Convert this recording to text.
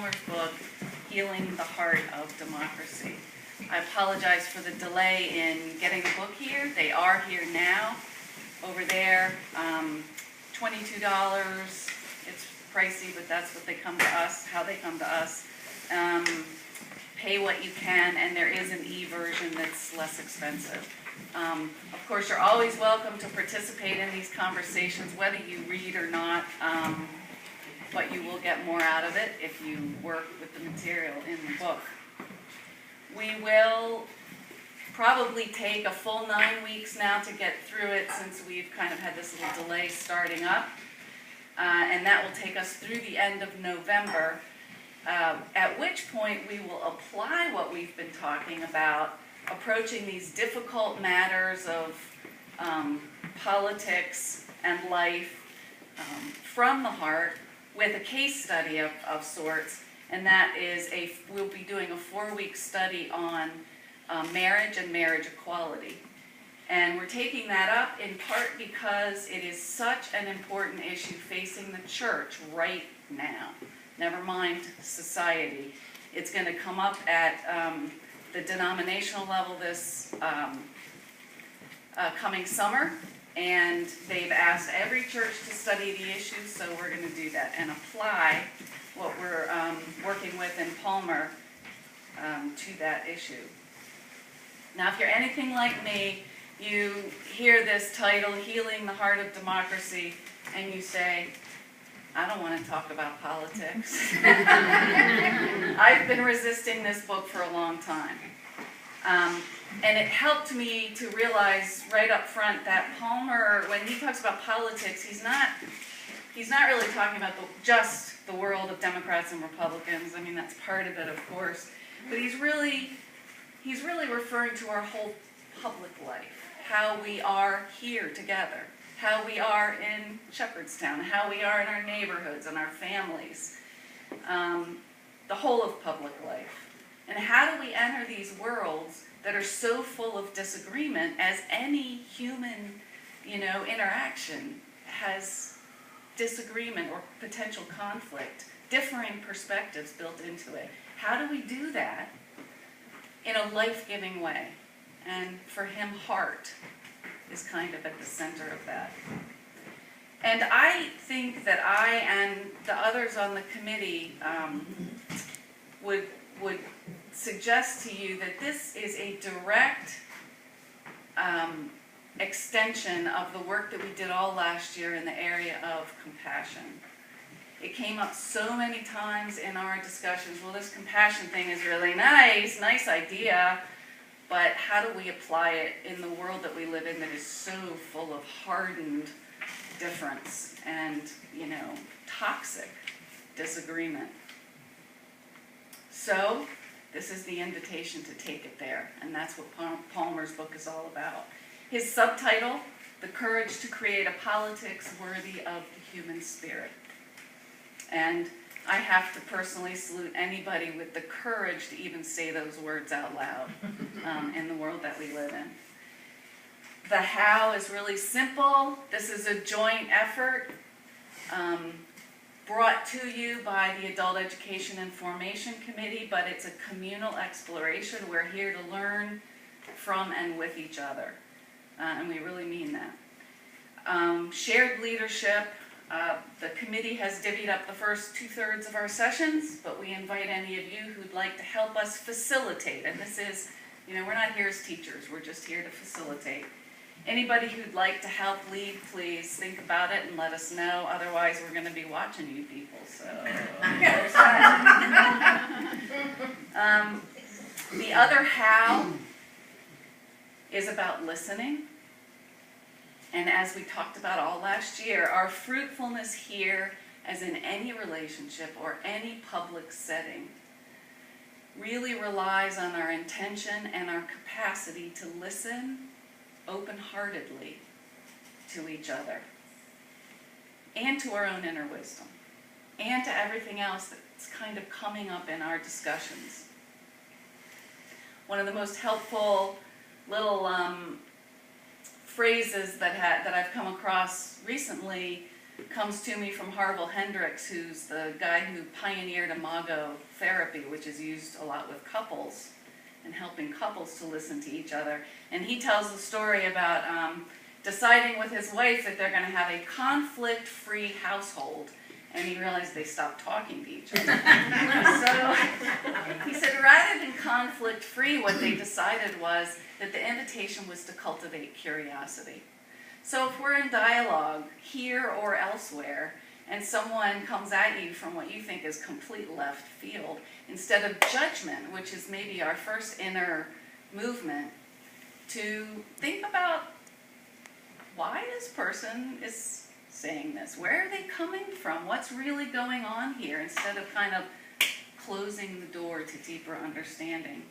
Palmer's book, Healing the Heart of Democracy. I apologize for the delay in getting the book here. They are here now. Over there, $22. It's pricey, but that's what they come to us, how they come to us. Pay what you can, and there is an e-version that's less expensive. Of course, you're always welcome to participate in these conversations, whether you read or not, but you will get more out of it if you work with the material in the book. We will probably take a full 9 weeks now to get through it, since we've kind of had this little delay starting up, and that will take us through the end of November, at which point we will apply what we've been talking about, approaching these difficult matters of politics and life from the heart with a case study of sorts, and that is we'll be doing a 4-week study on marriage and marriage equality. And we're taking that up in part because it is such an important issue facing the church right now, never mind society. It's going to come up at the denominational level this coming summer, and they've asked every church to study the issues, so we're going to do that and apply what we're working with in Palmer to that issue. Now, if you're anything like me, you hear this title, Healing the Heart of Democracy, and you say, I don't want to talk about politics. I've been resisting this book for a long time. And it helped me to realize right up front that Palmer, when he talks about politics, he's not really talking about just the world of Democrats and Republicans. I mean, that's part of it, of course. But he's really referring to our whole public life, how we are here together, how we are in Shepherdstown, how we are in our neighborhoods and our families, the whole of public life. And how do we enter these worlds that are so full of disagreement, as any human, interaction has disagreement or potential conflict, differing perspectives built into it. How do we do that in a life-giving way? And for him, heart is kind of at the center of that. And I think that I and the others on the committee would suggest to you that this is a direct extension of the work that we did all last year in the area of compassion. It came up so many times in our discussions, well, this compassion thing is really nice idea, but how do we apply it in the world that we live in that is so full of hardened difference and, toxic disagreement? So this is the invitation to take it there, and that's what Palmer's book is all about. His subtitle, The Courage to Create a Politics Worthy of the Human Spirit. And I have to personally salute anybody with the courage to even say those words out loud in the world that we live in. The how is really simple. This is a joint effort brought to you by the Adult Education and Formation Committee, but it's a communal exploration. We're here to learn from and with each other, and we really mean that. Shared leadership. The committee has divvied up the first 2/3 of our sessions, but we invite any of you who'd like to help us facilitate. And this is, we're not here as teachers, we're just here to facilitate. Anybody who'd like to help lead, please think about it and let us know. Otherwise, we're going to be watching you people. So there's that. The other how is about listening. And as we talked about all last year, our fruitfulness here, as in any relationship or any public setting, really relies on our intention and our capacity to listen open-heartedly to each other, and to our own inner wisdom, and to everything else that's kind of coming up in our discussions. One of the most helpful little phrases that I've come across recently comes to me from Harville Hendricks, who's the guy who pioneered imago therapy, which is used a lot with couples and helping couples to listen to each other. And he tells the story about deciding with his wife that they're going to have a conflict-free household. And he realized they stopped talking to each other. So he said rather than conflict-free, what they decided was that the invitation was to cultivate curiosity. So if we're in dialogue, here or elsewhere, and someone comes at you from what you think is complete left field, instead of judgment, which is maybe our first inner movement, to think about why this person is saying this. Where are they coming from? What's really going on here? Instead of kind of closing the door to deeper understanding.